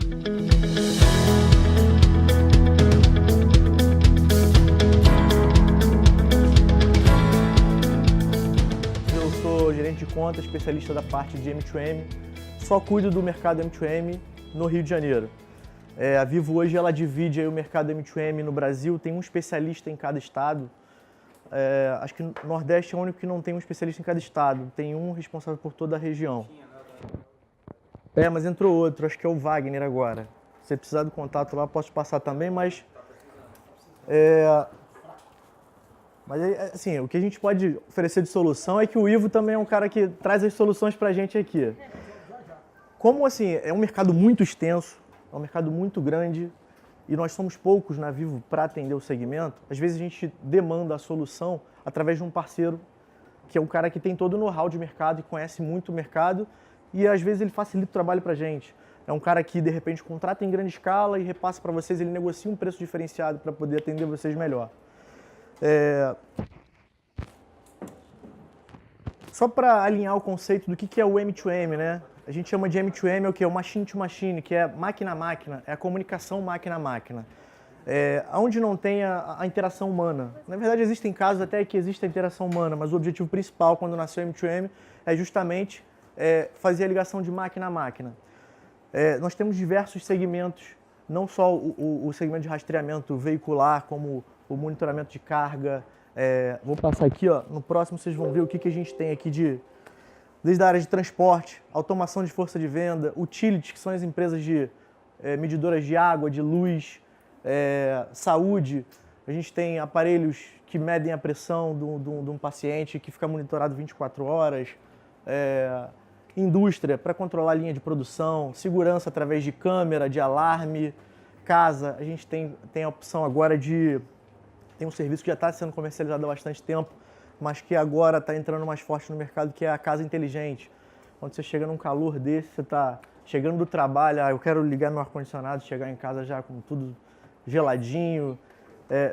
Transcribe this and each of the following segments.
Eu sou gerente de conta, especialista da parte de M2M, só cuido do mercado M2M no Rio de Janeiro. A Vivo hoje ela divide aí o mercado M2M no Brasil, tem um especialista em cada estado. Acho que o Nordeste é o único que não tem um especialista em cada estado, tem um responsável por toda a região. Mas entrou outro, acho que é o Wagner agora. Se você precisar do contato lá, posso te passar também, mas assim, o que a gente pode oferecer de solução é que o Ivo também é um cara que traz as soluções pra gente aqui. Como assim, é um mercado muito extenso, é um mercado muito grande e nós somos poucos na Vivo para atender o segmento, às vezes a gente demanda a solução através de um parceiro que é um cara que tem todo o know-how de mercado e conhece muito o mercado e às vezes ele facilita o trabalho pra gente. É um cara que de repente contrata em grande escala e repassa para vocês, ele negocia um preço diferenciado para poder atender vocês melhor. Só para alinhar o conceito do que é o M2M, né? A gente chama de M2M o que? O machine to machine, que é máquina a máquina, é a comunicação máquina a máquina. Onde não tem a interação humana. Na verdade, existem casos até que existe a interação humana, mas o objetivo principal quando nasceu o M2M é justamente fazer a ligação de máquina a máquina. Nós temos diversos segmentos, não só o segmento de rastreamento veicular, como o monitoramento de carga. Vou passar aqui, ó, no próximo vocês vão ver o que a gente tem aqui desde a área de transporte, automação de força de venda, utilities, que são as empresas de medidoras de água, de luz, saúde. A gente tem aparelhos que medem a pressão de um paciente que fica monitorado 24 horas. Indústria, para controlar a linha de produção, segurança através de câmera, de alarme. Casa, a gente tem a opção agora tem um serviço que já está sendo comercializado há bastante tempo, mas que agora está entrando mais forte no mercado, que é a casa inteligente. Quando você chega num calor desse, você está chegando do trabalho, eu quero ligar meu ar-condicionado, chegar em casa já com tudo geladinho.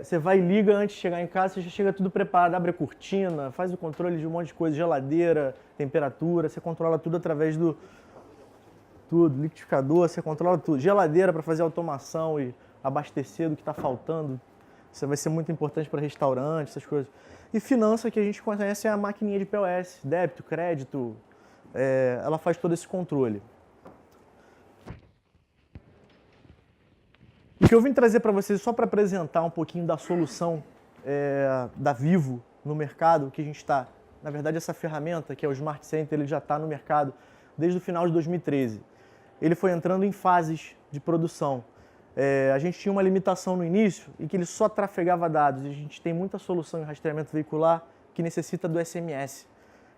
Você vai e liga antes de chegar em casa, você já chega tudo preparado, abre a cortina, faz o controle de um monte de coisa, geladeira, temperatura, você controla tudo através do liquidificador, você controla tudo. Geladeira para fazer automação e abastecer do que está faltando. Isso vai ser muito importante para restaurante, essas coisas. E finança, que a gente conhece, é a maquininha de POS, débito, crédito, ela faz todo esse controle. O que eu vim trazer para vocês, só para apresentar um pouquinho da solução da Vivo no mercado, que a gente está, na verdade, essa ferramenta, que é o Smart Center, ele já está no mercado desde o final de 2013. Ele foi entrando em fases de produção. A gente tinha uma limitação no início e que ele só trafegava dados. A gente tem muita solução em rastreamento veicular que necessita do SMS.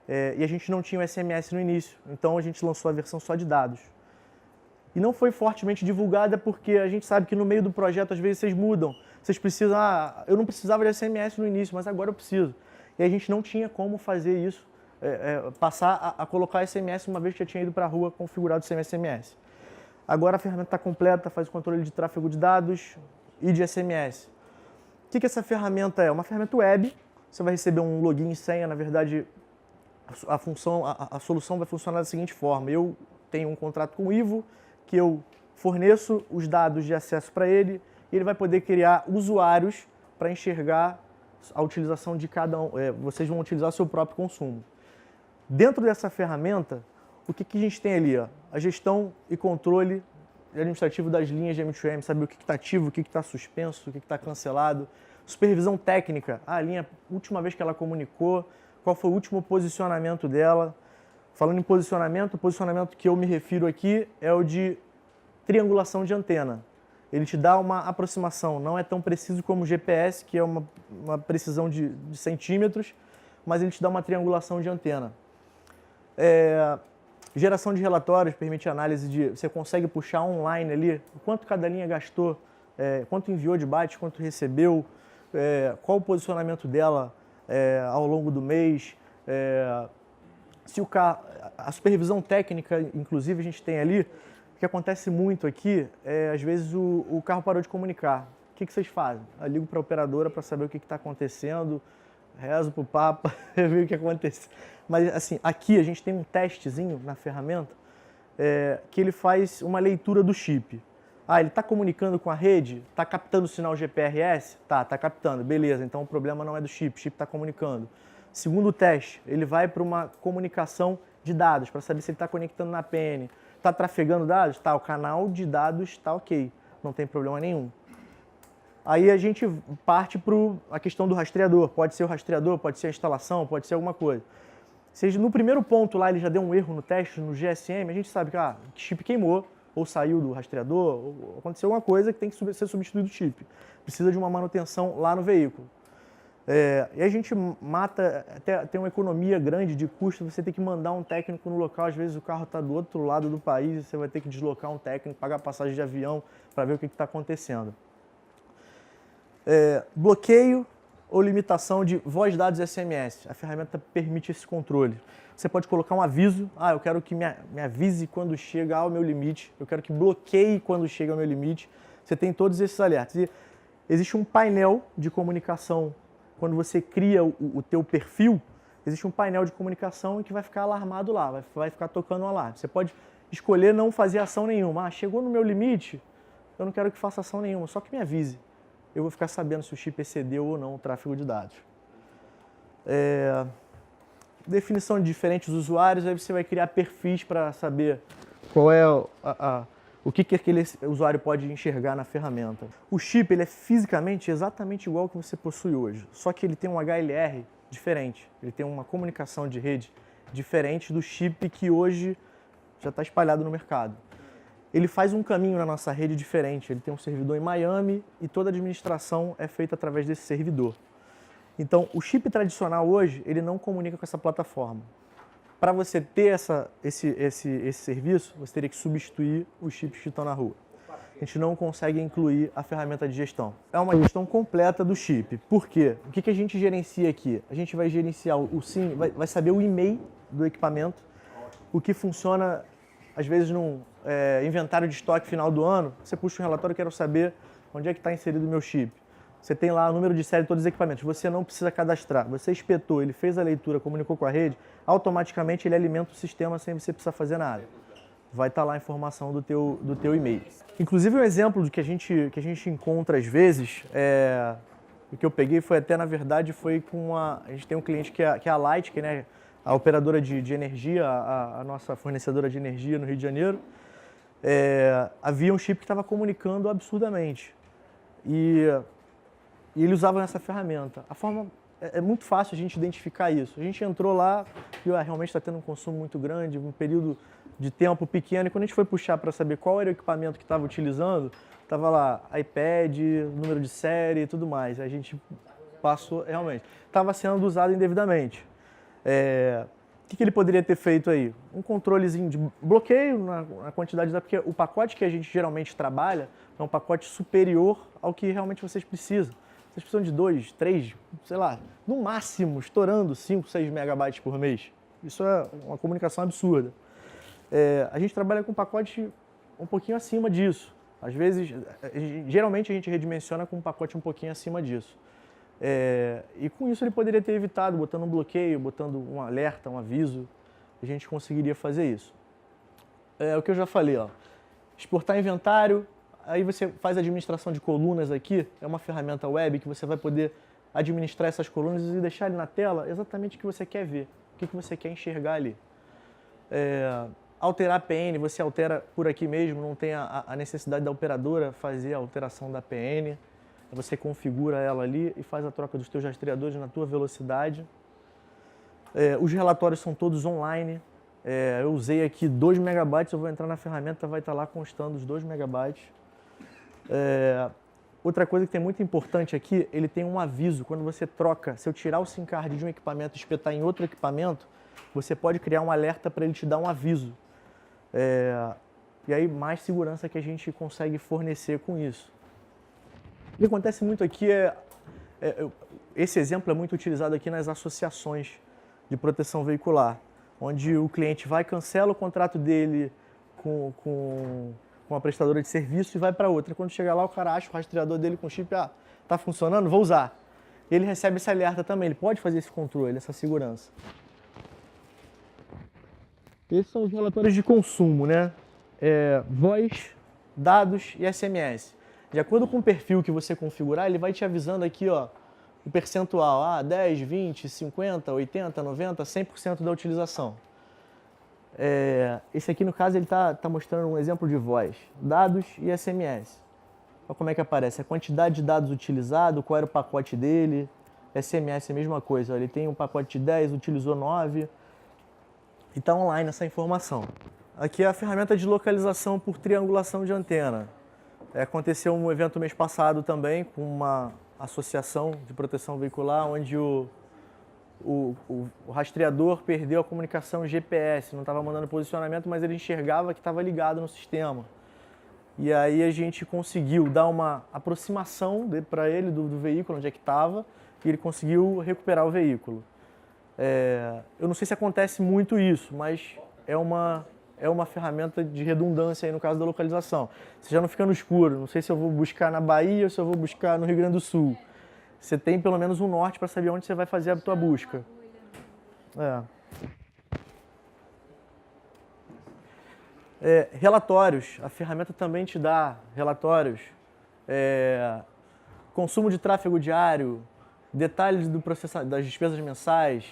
E a gente não tinha o SMS no início, então a gente lançou a versão só de dados. E não foi fortemente divulgada porque a gente sabe que no meio do projeto às vezes vocês mudam. Vocês precisam, eu não precisava de SMS no início, mas agora eu preciso. E a gente não tinha como fazer isso, passar a colocar SMS uma vez que já tinha ido para a rua configurado sem SMS. Agora a ferramenta está completa, faz o controle de tráfego de dados e de SMS. O que essa ferramenta é? Uma ferramenta web, você vai receber um login e senha, na verdade a solução vai funcionar da seguinte forma: eu tenho um contrato com o Ivo, que eu forneço os dados de acesso para ele e ele vai poder criar usuários para enxergar a utilização de cada um. Vocês vão utilizar o seu próprio consumo. Dentro dessa ferramenta, o que a gente tem ali? A gestão e controle administrativo das linhas de M2M, saber o que está ativo, o que está suspenso, o que está cancelado. Supervisão técnica, a linha, última vez que ela comunicou, qual foi o último posicionamento dela. Falando em posicionamento, o posicionamento que eu me refiro aqui é o de triangulação de antena. Ele te dá uma aproximação, não é tão preciso como o GPS, que é uma precisão de centímetros, mas ele te dá uma triangulação de antena. Geração de relatórios, permite análise você consegue puxar online ali, quanto cada linha gastou, quanto enviou de bytes, quanto recebeu, qual o posicionamento dela ao longo do mês, se o carro, a supervisão técnica, inclusive, a gente tem ali, o que acontece muito aqui às vezes, o carro parou de comunicar. O que vocês fazem? Eu ligo para a operadora para saber o que está acontecendo, rezo para o Papa, ver o que acontece. Mas, assim, aqui a gente tem um testezinho na ferramenta que ele faz uma leitura do chip. Ah, ele está comunicando com a rede? Está captando o sinal GPRS? Tá captando. Beleza, então o problema não é do chip, o chip está comunicando. Segundo teste, ele vai para uma comunicação de dados, para saber se ele está conectando na PN. Está trafegando dados? Tá, o canal de dados está ok, não tem problema nenhum. Aí a gente parte para a questão do rastreador. Pode ser o rastreador, pode ser a instalação, pode ser alguma coisa. Se no primeiro ponto lá ele já deu um erro no teste, no GSM, a gente sabe que o chip queimou, ou saiu do rastreador, ou aconteceu alguma coisa que tem que ser substituído o chip. Precisa de uma manutenção lá no veículo. E a gente mata, até tem uma economia grande de custo, você tem que mandar um técnico no local, às vezes o carro está do outro lado do país, você vai ter que deslocar um técnico, pagar passagem de avião para ver o que está acontecendo. Bloqueio ou limitação de voz, dados e SMS. A ferramenta permite esse controle. Você pode colocar um aviso, eu quero que me avise quando chega ao meu limite, eu quero que bloqueie quando chega ao meu limite. Você tem todos esses alertas. E existe um painel de comunicação, quando você cria o teu perfil, existe um painel de comunicação que vai ficar alarmado lá, vai ficar tocando um alarme. Você pode escolher não fazer ação nenhuma. Chegou no meu limite, eu não quero que faça ação nenhuma, só que me avise. Eu vou ficar sabendo se o chip excedeu ou não o tráfego de dados. Definição de diferentes usuários, aí você vai criar perfis para saber qual é o que aquele usuário pode enxergar na ferramenta. O chip ele é fisicamente exatamente igual ao que você possui hoje, só que ele tem um HLR diferente, ele tem uma comunicação de rede diferente do chip que hoje já está espalhado no mercado. Ele faz um caminho na nossa rede diferente, ele tem um servidor em Miami e toda a administração é feita através desse servidor. Então, o chip tradicional hoje, ele não comunica com essa plataforma. Para você ter esse serviço, você teria que substituir os chips que estão na rua. A gente não consegue incluir a ferramenta de gestão. É uma gestão completa do chip. Por quê? O que a gente gerencia aqui? A gente vai gerenciar o SIM, vai saber o e-mail do equipamento, o que funciona, às vezes, num inventário de estoque final do ano. Você puxa um relatório, eu quero saber onde é que está inserido o meu chip. Você tem lá o número de série de todos os equipamentos. Você não precisa cadastrar. Você espetou, ele fez a leitura, comunicou com a rede, automaticamente ele alimenta o sistema sem você precisar fazer nada. Vai estar lá a informação do teu e-mail. Inclusive, um exemplo do que a gente encontra às vezes, o que eu peguei foi até, na verdade, foi com a gente tem um cliente que é a Light, que é a operadora de energia, a nossa fornecedora de energia no Rio de Janeiro. Havia um chip que estava comunicando absurdamente. E ele usava essa ferramenta. A forma é muito fácil a gente identificar isso. A gente entrou lá e realmente está tendo um consumo muito grande, um período de tempo pequeno. E quando a gente foi puxar para saber qual era o equipamento que estava utilizando, estava lá iPad, número de série e tudo mais. A gente passou, realmente, estava sendo usado indevidamente. O que ele poderia ter feito aí? Um controlezinho de bloqueio na quantidade da... Porque o pacote que a gente geralmente trabalha é um pacote superior ao que realmente vocês precisam. Vocês precisam de 2, 3, sei lá, no máximo, estourando 5, 6 megabytes por mês. Isso é uma comunicação absurda. A gente trabalha com um pacote um pouquinho acima disso. Às vezes, geralmente a gente redimensiona com um pacote um pouquinho acima disso. E com isso ele poderia ter evitado, botando um bloqueio, botando um alerta, um aviso, a gente conseguiria fazer isso. O que eu já falei, exportar inventário, aí você faz a administração de colunas aqui, é uma ferramenta web que você vai poder administrar essas colunas e deixar ali na tela exatamente o que você quer ver, o que você quer enxergar ali. Alterar a PN, você altera por aqui mesmo, não tem a necessidade da operadora fazer a alteração da PN. Você configura ela ali e faz a troca dos teus rastreadores na tua velocidade. Os relatórios são todos online. Eu usei aqui 2 megabytes, eu vou entrar na ferramenta, vai estar lá constando os 2 megabytes. Outra coisa que tem muito importante aqui, ele tem um aviso. Quando você troca, se eu tirar o SIM card de um equipamento e espetar em outro equipamento, você pode criar um alerta para ele te dar um aviso. E aí mais segurança que a gente consegue fornecer com isso. O que acontece muito aqui esse exemplo é muito utilizado aqui nas associações de proteção veicular, onde o cliente cancela o contrato dele com a prestadora de serviço e vai para outra. Quando chega lá, o cara acha o rastreador dele com chip, tá funcionando, vou usar. E ele recebe esse alerta também, ele pode fazer esse controle, essa segurança. Esses são os relatórios de consumo, né? Voz, dados e SMS. De acordo com o perfil que você configurar, ele vai te avisando aqui, ó, o percentual, 10, 20, 50, 80, 90, 100% da utilização. Esse aqui, no caso, ele tá mostrando um exemplo de voz, dados e SMS. Olha como é que aparece a quantidade de dados utilizado, qual era o pacote dele. SMS é a mesma coisa, ó, ele tem um pacote de 10, utilizou 9. E está online essa informação. Aqui é a ferramenta de localização por triangulação de antena. Aconteceu um evento mês passado também com uma associação de proteção veicular, onde o rastreador perdeu a comunicação GPS, não estava mandando posicionamento, mas ele enxergava que estava ligado no sistema. E aí a gente conseguiu dar uma aproximação para ele do veículo, onde é que estava, e ele conseguiu recuperar o veículo. Eu não sei se acontece muito isso, mas é uma ferramenta de redundância aí no caso da localização. Você já não fica no escuro, não sei se eu vou buscar na Bahia ou se eu vou buscar no Rio Grande do Sul. Você tem pelo menos um norte para saber onde você vai fazer a tua busca. Relatórios, a ferramenta também te dá relatórios, consumo de tráfego diário, detalhes do das despesas mensais,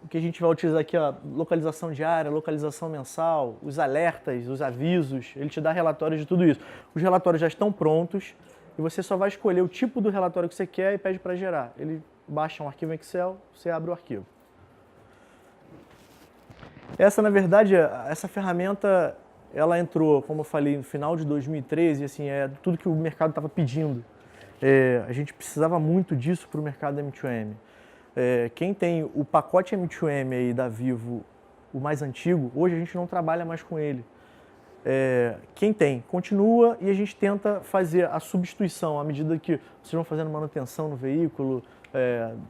o que a gente vai utilizar aqui, ó, localização diária, localização mensal, os alertas, os avisos, ele te dá relatórios de tudo isso. Os relatórios já estão prontos e você só vai escolher o tipo do relatório que você quer e pede para gerar. Ele baixa um arquivo Excel, você abre o arquivo. Na verdade, essa ferramenta, ela entrou, como eu falei, no final de 2013, e assim, tudo que o mercado estava pedindo. A gente precisava muito disso para o mercado M2M. Quem tem o pacote M2M aí da Vivo, o mais antigo, hoje a gente não trabalha mais com ele. Quem tem, continua e a gente tenta fazer a substituição à medida que vocês vão fazendo manutenção no veículo,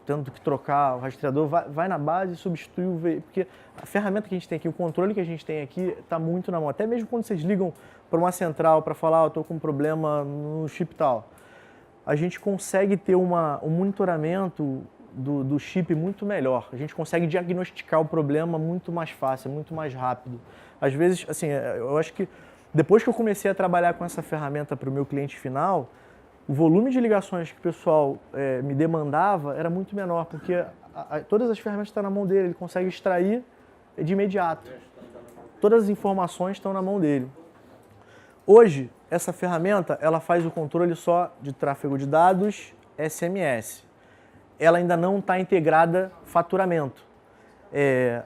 tendo que trocar o rastreador, vai na base e substitui o veículo, porque a ferramenta que a gente tem aqui, o controle que a gente tem aqui está muito na mão. Até mesmo quando vocês ligam para uma central para falar, estou com um problema no chip tal, a gente consegue ter um monitoramento do chip muito melhor. A gente consegue diagnosticar o problema muito mais fácil, muito mais rápido. Às vezes, assim, eu acho que depois que eu comecei a trabalhar com essa ferramenta para o meu cliente final, o volume de ligações que o pessoal me demandava era muito menor, porque todas as ferramentas estão na mão dele, ele consegue extrair de imediato. Todas as informações estão na mão dele. Hoje, essa ferramenta, ela faz o controle só de tráfego de dados, SMS. Ela ainda não está integrada faturamento.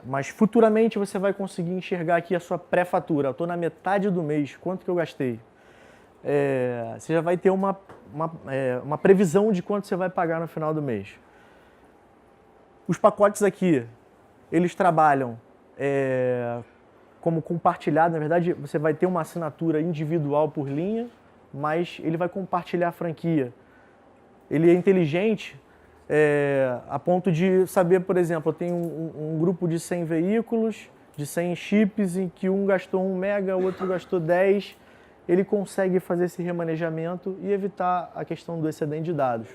Mas futuramente você vai conseguir enxergar aqui a sua pré-fatura. Eu estou na metade do mês, quanto que eu gastei? Você já vai ter uma previsão de quanto você vai pagar no final do mês. Os pacotes aqui, eles trabalham como compartilhado. Na verdade, você vai ter uma assinatura individual por linha, mas ele vai compartilhar a franquia. Ele é inteligente a ponto de saber, por exemplo, eu tenho um grupo de 100 veículos, de 100 chips, em que um gastou 1 mega, o outro gastou 10. Ele consegue fazer esse remanejamento e evitar a questão do excedente de dados.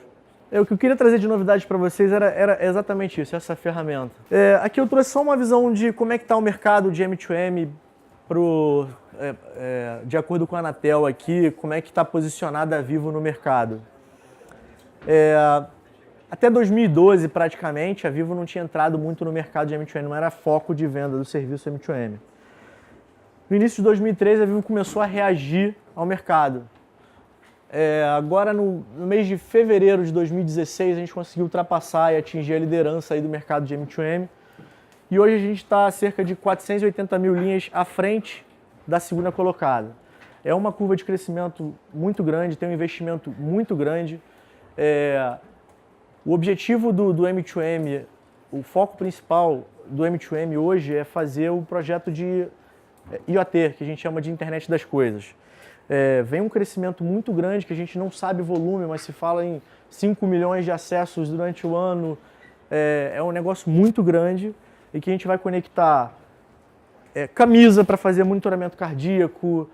O que eu queria trazer de novidades para vocês era exatamente isso, essa ferramenta. Aqui eu trouxe só uma visão de como é que está o mercado de M2M de acordo com a Anatel aqui, como é que está posicionada a Vivo no mercado. Até 2012, praticamente, a Vivo não tinha entrado muito no mercado de M2M, não era foco de venda do serviço M2M. No início de 2013, a Vivo começou a reagir ao mercado. Agora, no mês de fevereiro de 2016, a gente conseguiu ultrapassar e atingir a liderança aí do mercado de M2M. E hoje a gente está a cerca de 480 mil linhas à frente da segunda colocada. É uma curva de crescimento muito grande, tem um investimento muito grande. O objetivo do M2M, o foco principal do M2M hoje é fazer o projeto de IoT, que a gente chama de Internet das Coisas. Vem um crescimento muito grande, que a gente não sabe o volume, mas se fala em 5 milhões de acessos durante o ano. É um negócio muito grande e que a gente vai conectar camisa para fazer monitoramento cardíaco,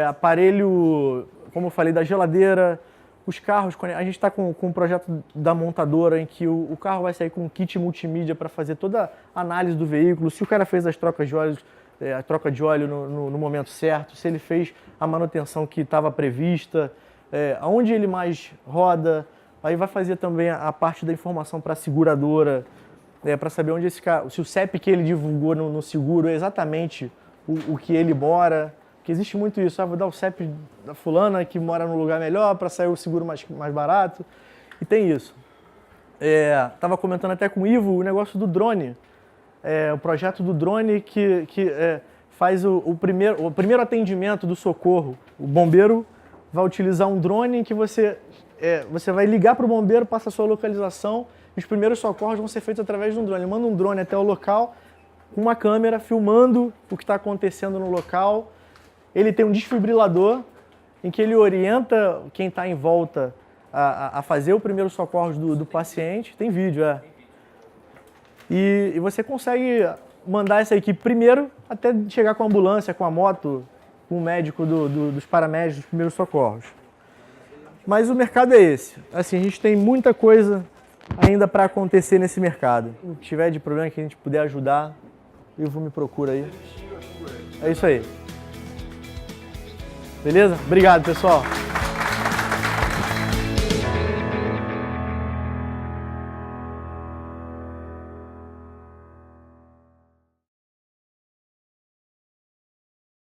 aparelho, como eu falei, da geladeira, os carros, a gente está com um projeto da montadora em que o carro vai sair com um kit multimídia para fazer toda a análise do veículo, se o cara fez as trocas de óleo, a troca de óleo no momento certo, se ele fez a manutenção que estava prevista, aonde ele mais roda, aí vai fazer também a parte da informação para a seguradora, para saber onde esse carro, se o CEP que ele divulgou no seguro é exatamente o que ele mora, que existe muito isso, vou dar o CEP da fulana que mora num lugar melhor para sair o seguro mais barato, e tem isso. Estava comentando até com o Ivo o negócio do drone, o projeto do drone que faz o primeiro atendimento do socorro. O bombeiro vai utilizar um drone em que você vai ligar para o bombeiro, passa a sua localização, e os primeiros socorros vão ser feitos através de um drone. Ele manda um drone até o local, com uma câmera, filmando o que está acontecendo no local. Ele tem um desfibrilador, em que ele orienta quem está em volta a fazer o primeiro socorro do paciente. Tem vídeo, E você consegue mandar essa equipe primeiro até chegar com a ambulância, com a moto, com o médico dos paramédicos, dos primeiros socorros. Mas o mercado é esse. Assim, a gente tem muita coisa ainda para acontecer nesse mercado. Se tiver de problema que a gente puder ajudar, Ivo me procura aí. É isso aí. Beleza? Obrigado, pessoal.